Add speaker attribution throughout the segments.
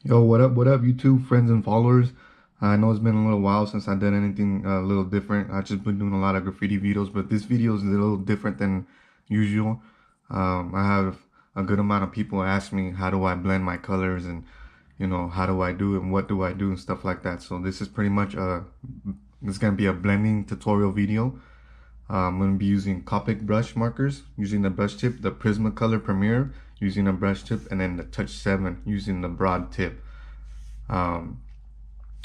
Speaker 1: Yo, what up, YouTube friends and followers? I know it's been a little while since I did anything a little different. I've just been doing a lot of graffiti videos, but this video is a little different than usual. I have a good amount of people ask me how do I blend my colors and how do I do it and what do I do and stuff like that. So this is pretty much this is gonna be a blending tutorial video. I'm going to be using Copic brush markers, using the brush tip, the Prismacolor Premier using a brush tip, and then the Touch7 using the broad tip. Um,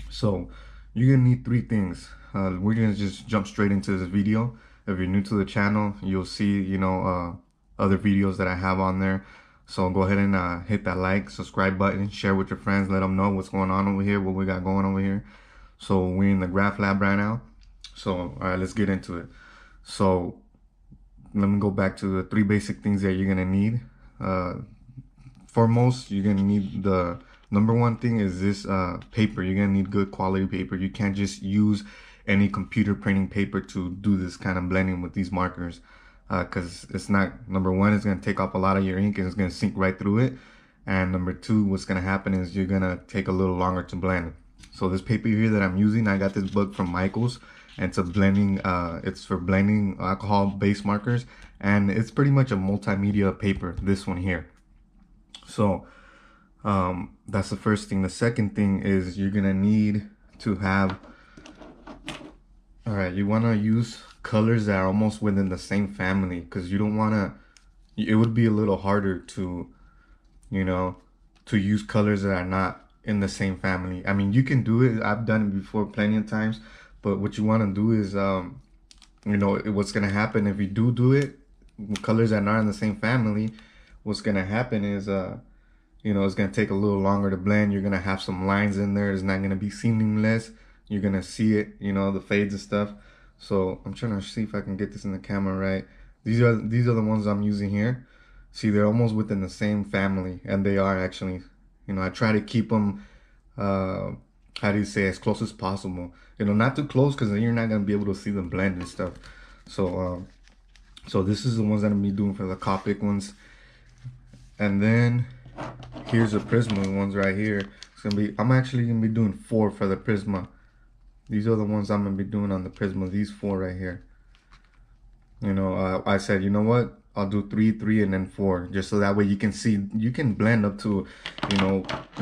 Speaker 1: so you're gonna need three things. We're gonna just jump straight into this video. If you're new to the channel, you'll see, other videos that I have on there. So go ahead and hit that like, subscribe button, share with your friends, let them know what's going on over here, what we got going over here. So we're in the graph lab right now. So all right, let's get into it. So let me go back to the three basic things that you're gonna need. Foremost, you're gonna need the number one thing is this paper. You're gonna need good quality paper. You can't just use any computer printing paper to do this kind of blending with these markers, because it's not, number one, it's gonna take off a lot of your ink and it's gonna sink right through it. And number two, what's gonna happen is you're gonna take a little longer to blend. So this paper here that I'm using, I got this book from Michael's, and it's a blending, it's for blending alcohol base markers, and it's pretty much a multimedia paper, this one here. So that's the first thing. The second thing is you're gonna need to have, all right, you want to use colors that are almost within the same family, because you don't want to, it would be a little harder to, to use colors that are not in the same family. I mean, you can do it. I've done it before plenty of times, but what you want to do is, what's gonna happen if you do it with colors that are not in the same family, what's gonna happen is it's gonna take a little longer to blend. You're gonna have some lines in there. It's not gonna be seamless. You're gonna see it, the fades and stuff. So I'm trying to see if I can get this in the camera right. These are the ones I'm using here. See, they're almost within the same family, and they are actually. I try to keep them, how do you say, as close as possible. Not too close, because then you're not gonna be able to see them blend and stuff. So so this is the ones that I'm gonna be doing for the Copic ones. And then here's the Prisma ones right here. It's gonna be, I'm actually gonna be doing 4 for the Prisma. These are the ones I'm gonna be doing on the Prisma, these 4 right here. I said, you know what? I'll do 3, 3, and then 4, just so that way you can see, you can blend up to,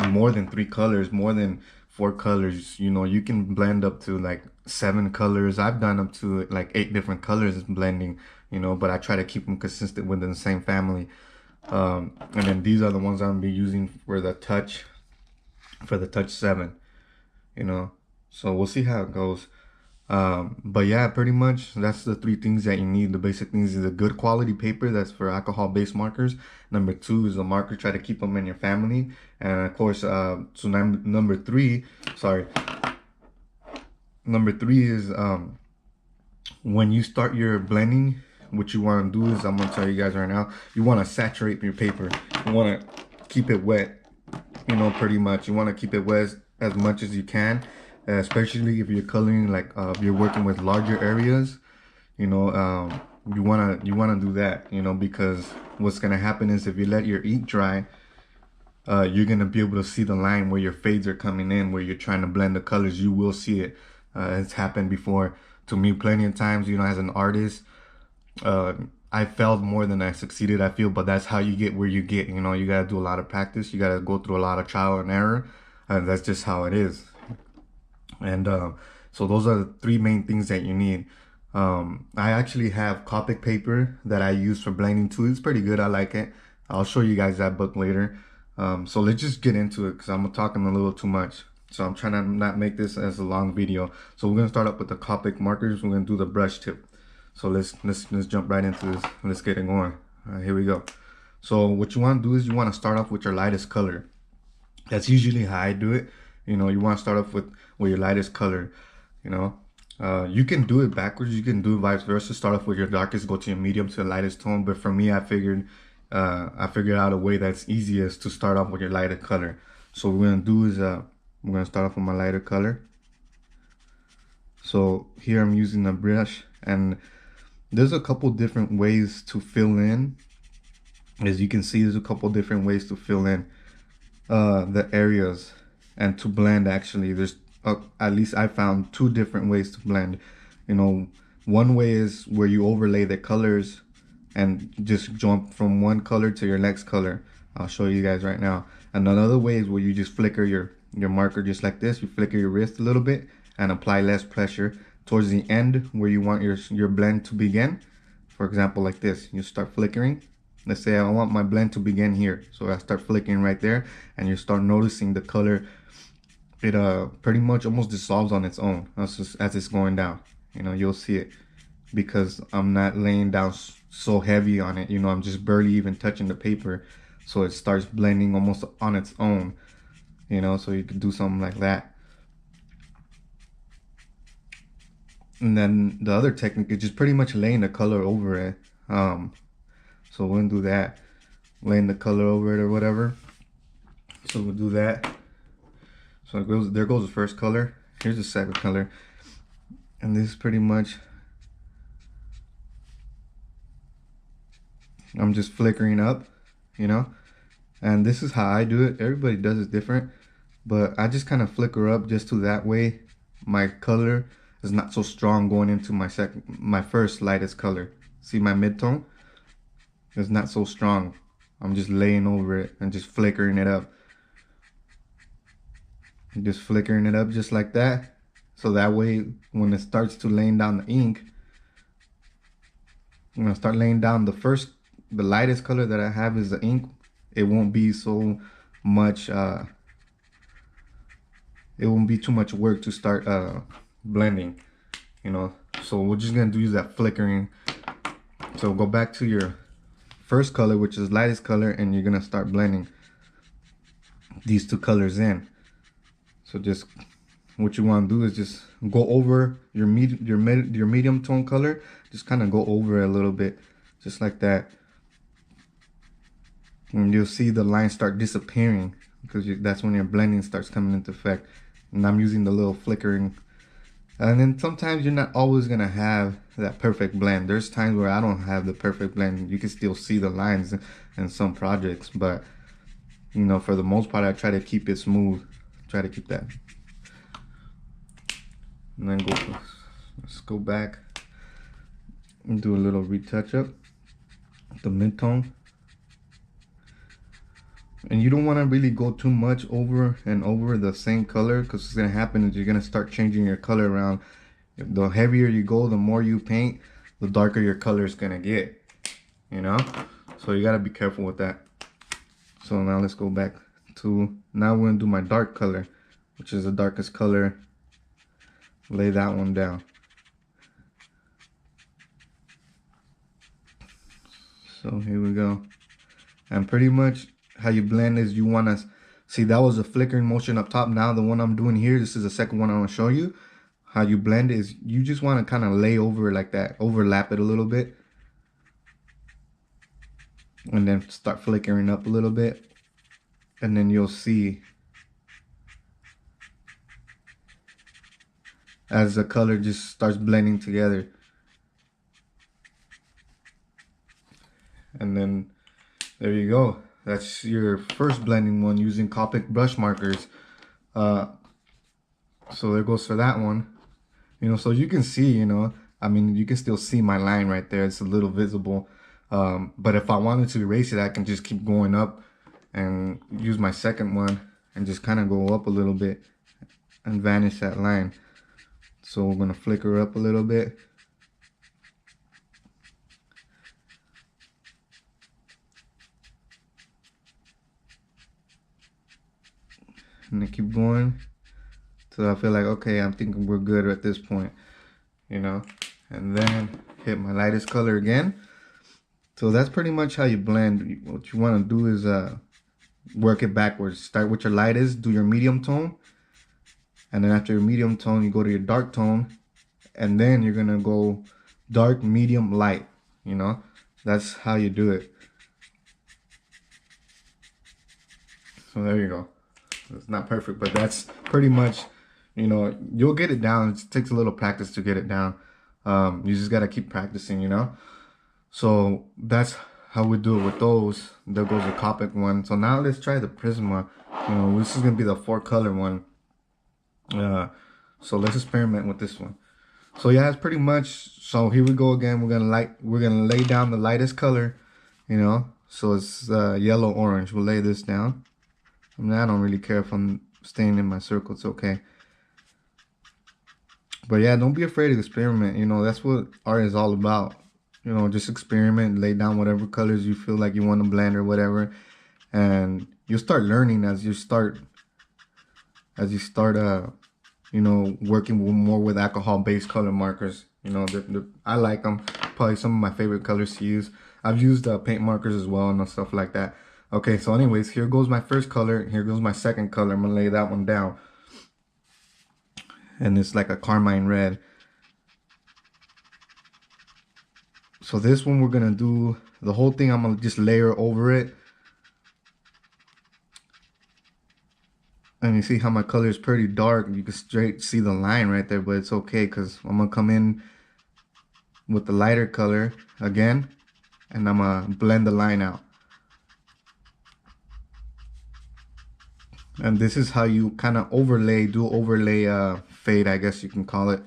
Speaker 1: more than 3 colors, more than 4 colors. You can blend up to like 7 colors. I've done up to like 8 different colors blending, but I try to keep them consistent within the same family. And then these are the ones I'm gonna be using for the Touch7, so we'll see how it goes. But yeah, pretty much that's the 3 things that you need. The basic things is a good quality paper that's for alcohol based markers. Number 2 is a marker, try to keep them in your family. And of course, number 3 is when you start your blending, what you want to do is, I'm gonna tell you guys right now, you want to saturate your paper. You want to keep it wet, pretty much. You want to keep it wet as much as you can, especially if you're coloring, like if you're working with larger areas. You wanna do that, because what's gonna happen is if you let your ink dry, you're gonna be able to see the line where your fades are coming in, where you're trying to blend the colors. You will see it. It's happened before to me plenty of times, as an artist. I failed more than I succeeded, I feel, but that's how you get where you get. You gotta do a lot of practice. You gotta go through a lot of trial and error, and that's just how it is. And so those are the 3 main things that you need. I actually have Copic paper that I use for blending too. It's pretty good. I like it. I'll show you guys that book later. So let's just get into it, because I'm talking a little too much. So I'm trying to not make this as a long video. So we're gonna start up with the Copic markers. We're gonna do the brush tip. So let's jump right into this. Let's get it going. All right, here we go. So what you want to do is you want to start off with your lightest color. That's usually how I do it. You want to start off with your lightest color. You can do it backwards. You can do it vice versa. Start off with your darkest, go to your medium to the lightest tone. But for me, I figured out a way that's easiest to start off with your lighter color. So what we're gonna do is we're gonna start off with my lighter color. So here I'm using a brush, and there's a couple different ways to fill in. As you can see, there's a couple different ways to fill in. the areas and to blend. Actually, there's at least I found two different ways to blend. You know, one way is where you overlay the colors and just jump from one color to your next color. I'll show you guys right now. And another way is where you just flicker your marker just like this. You flicker your wrist a little bit and apply less pressure towards the end where you want your blend to begin. For example, like this, you start flickering. Let's say I want my blend to begin here, so I start flickering right there, and you start noticing the color. It pretty much almost dissolves on its own as it's going down. You know, you'll see it because I'm not laying down so heavy on it. You know, I'm just barely even touching the paper, so it starts blending almost on its own. You know, so you could do something like that. And then the other technique is just pretty much laying the color over it. So we're gonna do that, laying the color over it or whatever. So we'll do that. So it goes, there goes the first color. Here's the second color. And this is pretty much, I'm just flickering up, you know. And this is how I do it. Everybody does it different, but I just kind of flicker up just to that way my color is not so strong going into my first lightest color. See my mid-tone? It's not so strong. I'm just laying over it and just flickering it up. Just flickering it up just like that. So that way when it starts to laying down the ink, I'm gonna start laying down the lightest color that I have is the ink. It won't be so much, it won't be too much work to start blending, you know. So we're just gonna use that flickering. So go back to your first color, which is lightest color, and you're gonna start blending these two colors in. So just what you want to do is just go over your medium tone color. Just kind of go over it a little bit, just like that, and you'll see the lines start disappearing because that's when your blending starts coming into effect. And I'm using the little flickering. And then sometimes you're not always gonna have that perfect blend. There's times where I don't have the perfect blend. You can still see the lines in some projects, but you know, for the most part, I try to keep it smooth. Try to keep that. And then let's go back and do a little retouch up the mid-tone. And you don't want to really go too much over and over the same color, because what's gonna happen is you're gonna start changing your color around. The heavier you go, the more you paint, the darker your color is gonna get, you know. So you gotta be careful with that. So now let's go back to, now we're gonna do my dark color, which is the darkest color. Lay that one down. So here we go. And pretty much how you blend is you want to see, that was a flickering motion up top. Now the one I'm doing here, this is the second one I want to show you. How you blend is you just want to kind of lay over it like that, overlap it a little bit, and then start flickering up a little bit, and then you'll see as the color just starts blending together. And then there you go. That's your first blending one using Copic brush markers. So there goes for that one. You know, so you can see, you know, I mean, you can still see my line right there. It's a little visible. But if I wanted to erase it, I can just keep going up and use my second one and just kind of go up a little bit and vanish that line. So we're gonna flicker up a little bit. And then keep going till I feel like, okay, I'm thinking we're good at this point, you know. And then hit my lightest color again. So that's pretty much how you blend. What you want to do is work it backwards. Start with your lightest, do your medium tone, and then after your medium tone, you go to your dark tone, and then you're gonna go dark, medium, light. You know, that's how you do it. So there you go. It's not perfect, but that's pretty much, you know, you'll get it down. It takes a little practice to get it down. You just gotta keep practicing, you know. So that's how we do it with those. There goes the Copic one. So now let's try the You know, this is gonna be the 4-color one. So let's experiment with this one. So yeah, it's pretty much. So here we go again. We're gonna lay down the lightest color. You know, so it's yellow orange. We'll lay this down. I mean, I don't really care if I'm staying in my circle. It's okay. But yeah, don't be afraid to experiment. You know, that's what art is all about. You know, just experiment, lay down whatever colors you feel like you want to blend or whatever, and you'll start learning as you start you know, working more with alcohol-based color markers. You know, I like them. Probably some of my favorite colors to use. I've used paint markers as well and stuff like that. Okay, so anyways, here goes my first color. Here goes my second color. I'm gonna lay that one down, and it's like a carmine red. So this one we're gonna do the whole thing. I'm gonna just layer over it. And you see how my color is pretty dark. You can straight see the line right there, but it's okay because I'm gonna come in with the lighter color again, and I'm gonna blend the line out. And this is how you kind of overlay fade, I guess you can call it.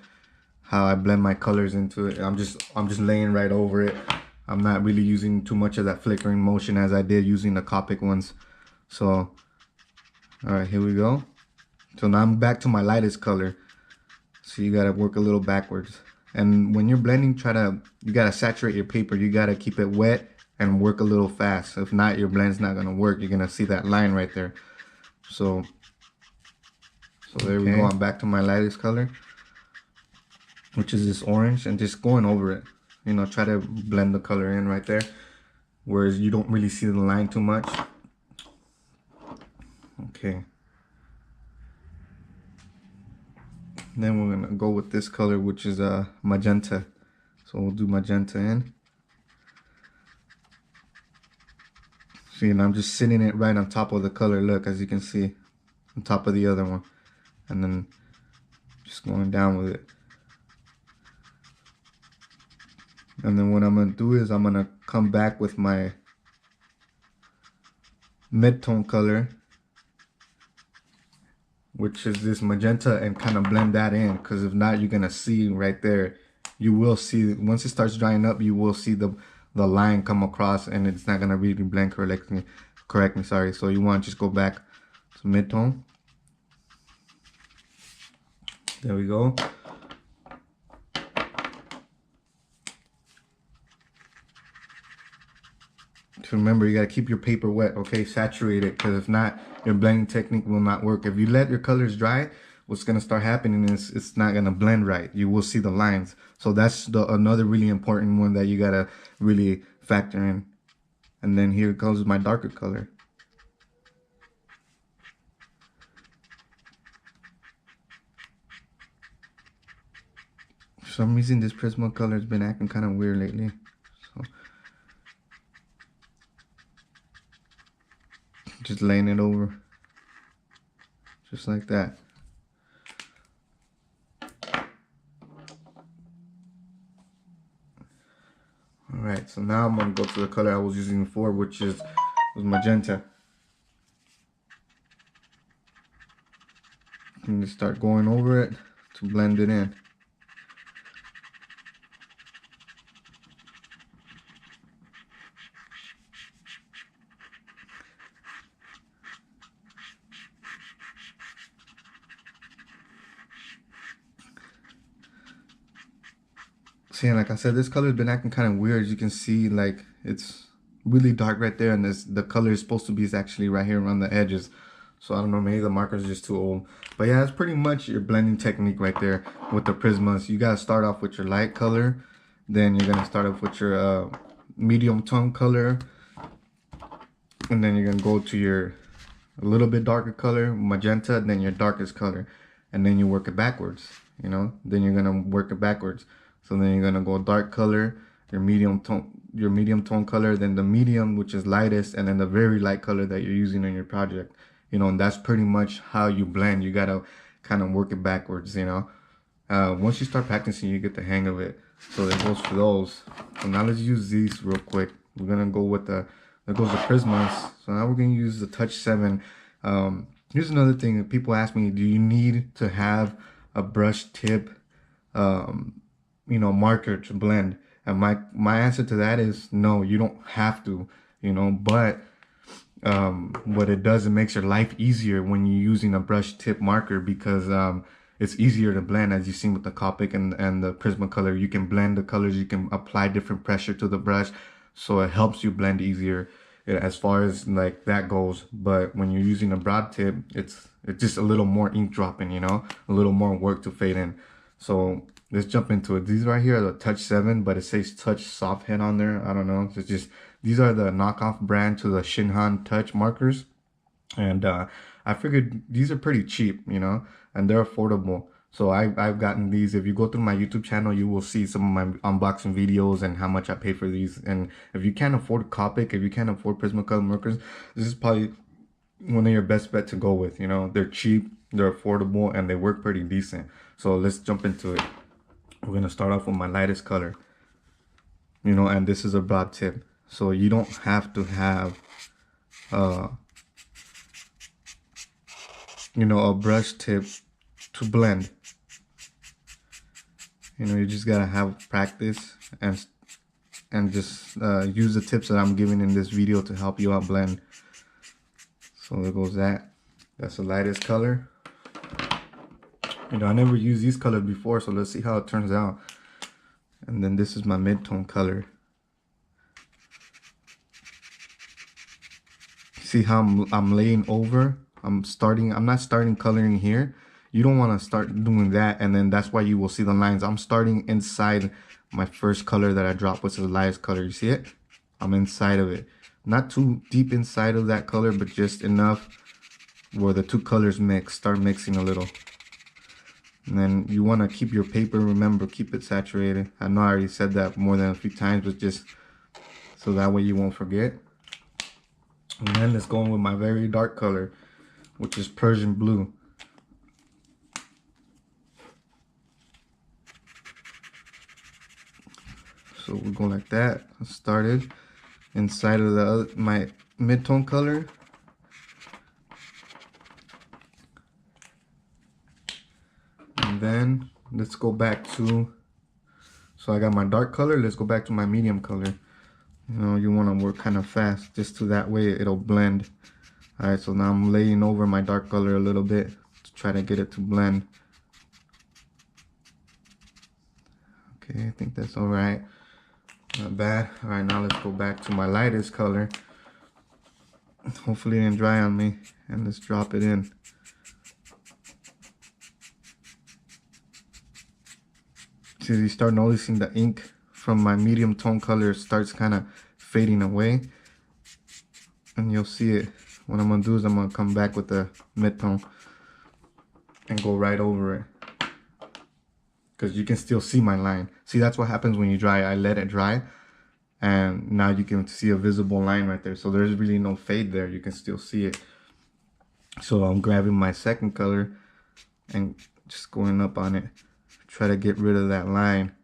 Speaker 1: How I blend my colors into it. I'm just laying right over it. I'm not really using too much of that flickering motion as I did using the Copic ones. So all right, here we go. So now I'm back to my lightest color. So you gotta work a little backwards. And when you're blending, you gotta saturate your paper. You gotta keep it wet and work a little fast. If not, your blend's not gonna work. You're gonna see that line right there. So there we go. I'm back to my lightest color, which is this orange, and just going over it. You know, try to blend the color in right there, whereas you don't really see the line too much. Okay. Then we're gonna go with this color, which is magenta. So we'll do magenta in. See, and I'm just sitting it right on top of the color. Look, as you can see, on top of the other one, and then just going down with it. And then what I'm gonna do is I'm gonna come back with my mid-tone color, which is this magenta, and kind of blend that in, because if not, you're gonna see right there, you will see, once it starts drying up, you will see the line come across, and it's not gonna really blend correctly. Sorry. So you want to just go back to mid-tone. There we go. So remember, you gotta keep your paper wet, okay? Saturate it, because if not, your blending technique will not work. If you let your colors dry, what's gonna start happening is it's not gonna blend right. You will see the lines. So that's another really important one that you gotta really factor in. And then here comes my darker color. For some reason, this Prismacolor has been acting kind of weird lately. So just laying it over, just like that. Alright, so now I'm gonna go to the color I was using before, which was magenta. And just start going over it to blend it in. See, like I said, this color's been acting kind of weird. As you can see, like, it's really dark right there, and the color is supposed to be actually right here around the edges. So I don't know, maybe the marker's just too old. But yeah, that's pretty much your blending technique right there with the Prismas. You gotta start off with your light color, then you're gonna start off with your medium tone color, and then you're gonna go to your a little bit darker color, magenta, then your darkest color, and then you work it backwards. You know, then you're gonna work it backwards. So then you're gonna go dark color, your medium tone color, then the medium, which is lightest, and then the very light color that you're using in your project. You know, and that's pretty much how you blend. You gotta kind of work it backwards, you know. Once you start practicing, you get the hang of it. So that goes for those. So now let's use these real quick. We're gonna go with there goes the Prismas. So now we're gonna use the Touch7 Here's another thing that people ask me: do you need to have a brush tip, marker to blend? And my answer to that is no. You don't have to, but what it does, it makes your life easier when you're using a brush tip marker, because it's easier to blend. As you've seen with the Copic and the Prismacolor, you can blend the colors, you can apply different pressure to the brush, so it helps you blend easier as far as like that goes. But when you're using a broad tip, it's just a little more ink dropping, a little more work to fade in. So let's jump into it. These right here are the Touch7, but it says Touch Soft Head on there. I don't know. It's just, these are the knockoff brand to the Shinhan Touch markers. And I figured these are pretty cheap, and they're affordable. So I've gotten these. If you go through my YouTube channel, you will see some of my unboxing videos and how much I pay for these. And if you can't afford Copic, if you can't afford Prismacolor markers, this is probably one of your best bet to go with. They're cheap, they're affordable, and they work pretty decent. So let's jump into it. We're gonna start off with my lightest color. And this is a broad tip, so you don't have to have a brush tip to blend. You just gotta have practice and just use the tips that I'm giving in this video to help you out blend. So there goes that. That's the lightest color. I never used these colors before, so let's see how it turns out. And then this is my mid-tone color. See how I'm laying over? I'm not starting coloring here. You don't want to start doing that, and then that's why you will see the lines. I'm starting inside my first color that I dropped, which is the lightest color. You see it? I'm inside of it. Not too deep inside of that color, but just enough where the two colors mix. Start mixing a little. And then you want to keep your paper, remember, keep it saturated. I know I already said that more than a few times, but just so that way you won't forget. And then let's go in with my very dark color, which is Persian blue. So we go like that. I started inside of my mid-tone color. And then let's go back to, so I got my dark color, let's go back to my medium color. You want to work kind of fast, just to that way it'll blend. Alright, so now I'm laying over my dark color a little bit to try to get it to blend. Okay, I think that's alright. Not bad. Alright, now let's go back to my lightest color. Hopefully it didn't dry on me. And let's drop it in. See, you start noticing the ink from my medium tone color starts kind of fading away. And you'll see it. What I'm going to do is I'm going to come back with the mid-tone and go right over it. Because you can still see my line. See, that's what happens when you dry. I let it dry, and now you can see a visible line right there. So there's really no fade there. You can still see it. So I'm grabbing my second color and just going up on it. Try to get rid of that line.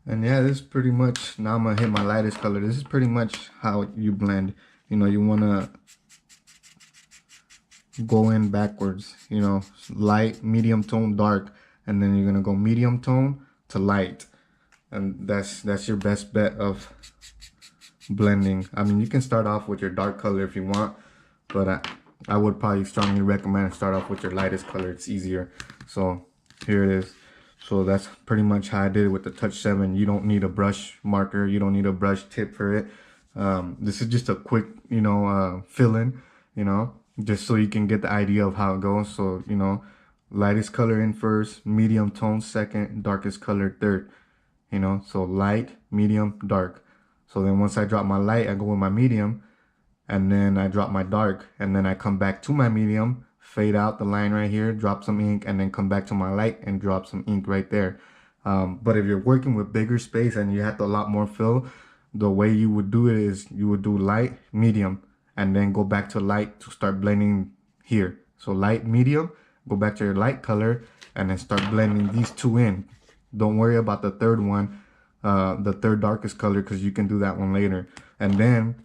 Speaker 1: And yeah, this is pretty much, now I'm gonna hit my lightest color. This is pretty much how you blend. You wanna go in backwards, light, medium tone, dark, and then you're gonna go medium tone to light. And that's your best bet of blending. I mean, you can start off with your dark color if you want, but I would probably strongly recommend start off with your lightest color. It's easier. So here it is. So that's pretty much how I did it with the Touch7. You don't need a brush marker. You don't need a brush tip for it. This is just a quick, fill-in, just so you can get the idea of how it goes. So, lightest color in first, medium tone second, darkest color third, so light, medium, dark. So then once I drop my light, I go with my medium, and then I drop my dark, and then I come back to my medium, fade out the line right here, drop some ink, and then come back to my light and drop some ink right there. But if you're working with bigger space and you have a lot more fill, the way you would do it is you would do light, medium, and then go back to light to start blending here. So light, medium, go back to your light color, and then start blending these two in. Don't worry about the third one, the third darkest color, because you can do that one later. And then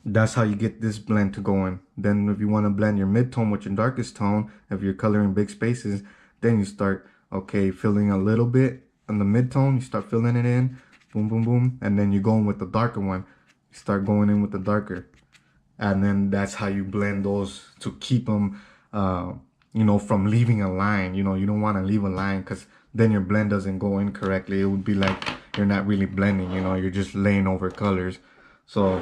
Speaker 1: that's how you get this blend to go in. Then if you want to blend your mid-tone with your darkest tone, if you're coloring big spaces, then you start, okay, filling a little bit on the mid-tone, you start filling it in, boom, boom, boom, and then you go in with the darker one. You start going in with the darker. And then that's how you blend those to keep them, you know, from leaving a line. You know, you don't want to leave a line, because then your blend doesn't go in correctly. It would be like you're not really blending, you know, you're just laying over colors. So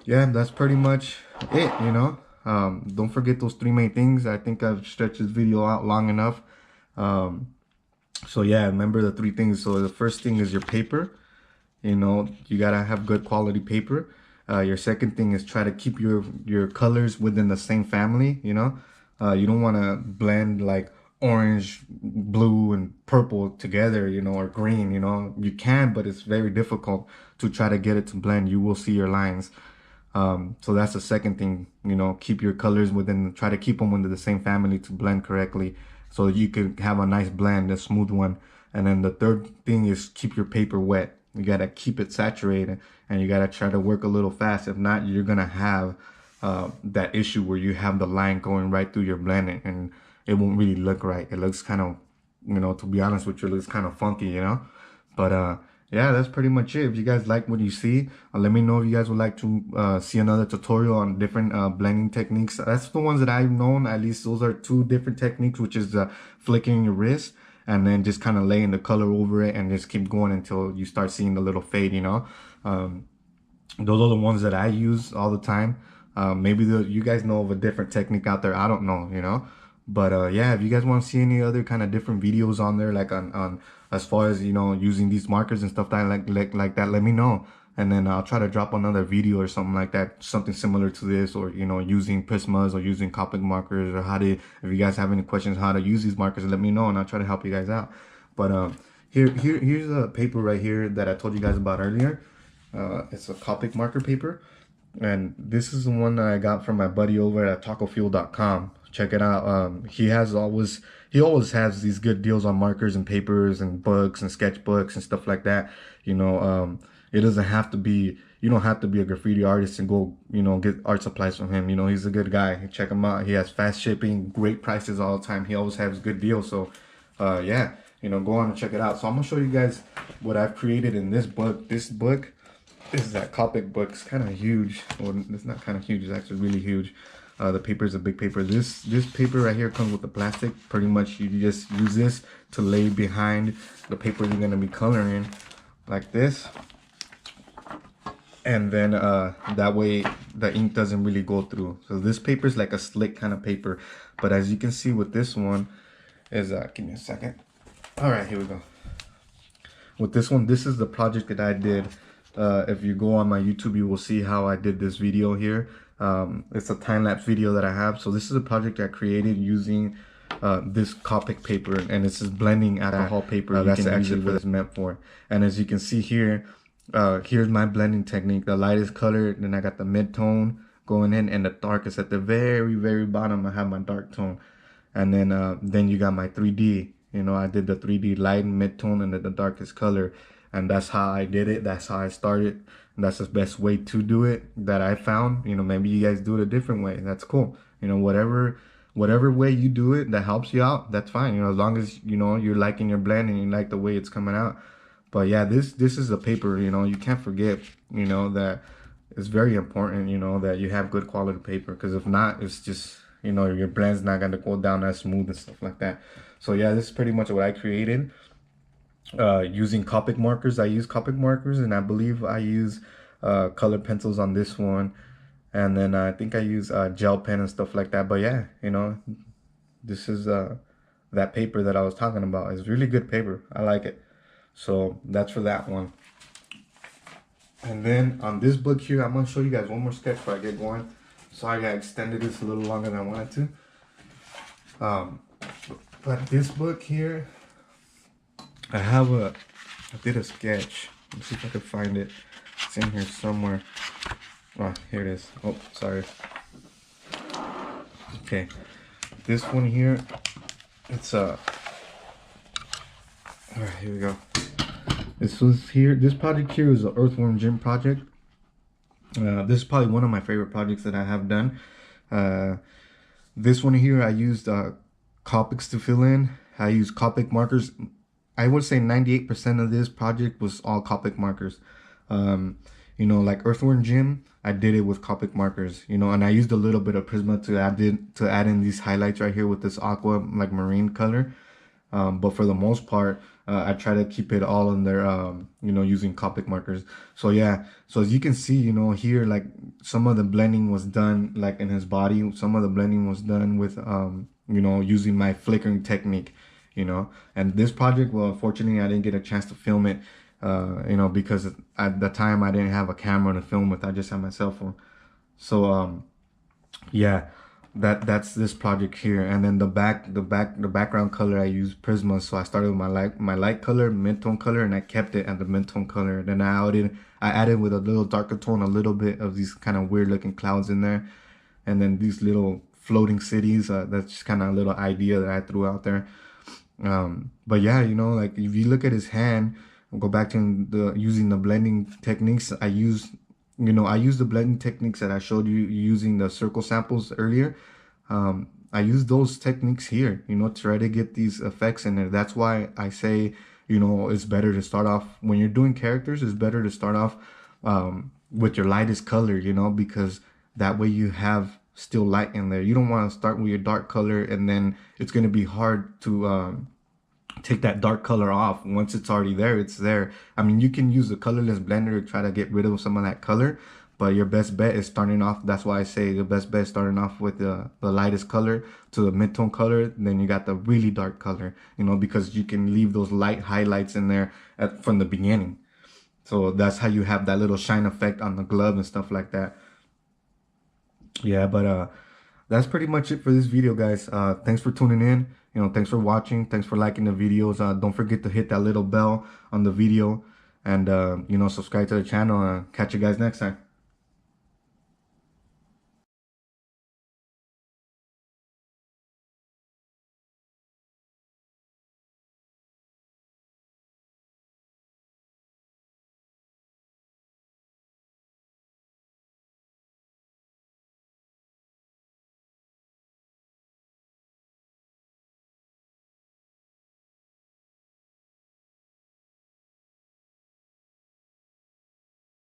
Speaker 1: yeah, that's pretty much it, you know. Don't forget those three main things. I think I've stretched this video out long enough. So yeah, remember the three things. So the first thing is your paper. You know, you gotta have good quality paper. Your second thing is try to keep your colors within the same family. You know, you don't want to blend like orange, blue, and purple together, you know, or green. You know, you can, but it's very difficult to try to get it to blend. You will see your lines. So that's the second thing, you know, keep your colors within, try to keep them within the same family to blend correctly, so you can have a nice blend, a smooth one. And then the third thing is keep your paper wet. You gotta keep it saturated, and you gotta try to work a little fast. If not, you're gonna have that issue where you have the line going right through your blending, and it won't really look right. It looks kind of, you know, to be honest with you, it looks kind of funky, you know. But yeah, that's pretty much it. If you guys like what you see, let me know if you guys would like to see another tutorial on different blending techniques. That's the ones that I've known. At least those are two different techniques, which is flicking your wrist and then just kind of laying the color over it and just keep going until you start seeing the little fade, you know. Those are the ones that I use all the time. Maybe you guys know of a different technique out there. I don't know, you know. But yeah, if you guys want to see any other kind of different videos on there, like on as far as, you know, using these markers and stuff like that, let me know, and then I'll try to drop another video or something like that, something similar to this, or, you know, using Prismas or using Copic markers, or how to, if you guys have any questions how to use these markers, let me know and I'll try to help you guys out. But here's a paper right here that I told you guys about earlier. It's a Copic marker paper, and this is the one that I got from my buddy over at tacofuel.com. Check it out. He always has these good deals on markers and papers and books and sketchbooks and stuff like that. You know, it doesn't have to be, you don't have to be a graffiti artist and go, you know, get art supplies from him. You know, he's a good guy. Check him out. He has fast shipping, great prices all the time. He always has good deals. So yeah, you know, go on and check it out. So I'm gonna show you guys what I've created in this book. This is that Copic book. It's kind of huge. Well, it's not kind of huge, it's actually really huge. The paper is a big paper. This paper right here comes with the plastic. Pretty much you just use this to lay behind the paper you're gonna be coloring, like this. And then that way the ink doesn't really go through. So this paper is like a slick kind of paper. But as you can see with this one is, give me a second. All right, here we go. With this one, this is the project that I did. If you go on my YouTube, you will see how I did this video here. It's a time-lapse video that I have. So this is a project I created using this Copic paper, and this is blending alcohol paper. That's actually what it's meant for. And as you can see here, here's my blending technique. The lightest color, then I got the mid-tone going in, and the darkest at the very bottom. I have my dark tone, and then you got my 3D. You know, I did the 3D light and mid-tone and the darkest color. And that's how I did it. That's how I started. And that's the best way to do it that I found. You know, maybe you guys do it a different way. That's cool. You know, whatever way you do it that helps you out, that's fine. You know, as long as, you know, you're liking your blend and you like the way it's coming out. But yeah, this is a paper, you know, you can't forget, you know, that it's very important, you know, that you have good quality paper. Because if not, it's just, you know, your blend's not going to go down as smooth and stuff like that. So yeah, this is pretty much what I created. Using Copic markers. I use Copic markers, and I believe I use colored pencils on this one, and then I think I use gel pen and stuff like that. But yeah, you know, this is that paper that I was talking about. It's really good paper. I like it. So that's for that one. And then on this book here, I'm gonna show you guys one more sketch before I get going. Sorry I extended this a little longer than I wanted to. But this book here, I did a sketch. Let's see if I can find it. It's in here somewhere. Oh, here it is. Oh, sorry. Okay, this one here, it's all right, here we go. This project here is the Earthworm Gym project. This is probably one of my favorite projects that I have done. This one here, I used Copics to fill in. I used Copic markers. I would say 98% of this project was all Copic markers. You know, like Earthworm Gym, I did it with Copic markers, you know, and I used a little bit of Prisma to add in these highlights right here with this aqua, like marine color. But for the most part, I try to keep it all in there, you know, using Copic markers. So yeah, so as you can see, you know, here, like some of the blending was done like in his body. Some of the blending was done with, you know, using my flickering technique, you know. And this project, well, unfortunately, I didn't get a chance to film it, you know, because at the time I didn't have a camera to film with. I just had my cell phone. So, yeah, that's this project here. And then the background color, I used Prisma. So I started with my light color, mid-tone color, and I kept it at the mid-tone color. Then I added with a little darker tone, a little bit of these kind of weird looking clouds in there, and then these little floating cities. That's just kind of a little idea that I threw out there. But yeah, you know, like if you look at his hand, I'll go back to using the blending techniques. I use the blending techniques that I showed you using the circle samples earlier. I use those techniques here, you know, to try to get these effects in there. That's why I say, you know, it's better to start off when you're doing characters. It's better to start off with your lightest color, you know, because that way you have still light in there. You don't want to start with your dark color and then it's going to be hard to take that dark color off. Once it's already there, it's there. I mean, you can use the colorless blender to try to get rid of some of that color, but your best bet is starting off. That's why I say the best bet is starting off with the lightest color to the mid-tone color. Then you got the really dark color, you know, because you can leave those light highlights in there from the beginning. So that's how you have that little shine effect on the glove and stuff like that. Yeah, but that's pretty much it for this video, guys. Thanks for tuning in. You know, thanks for watching. Thanks for liking the videos. Don't forget to hit that little bell on the video and, you know, subscribe to the channel. Catch you guys next time.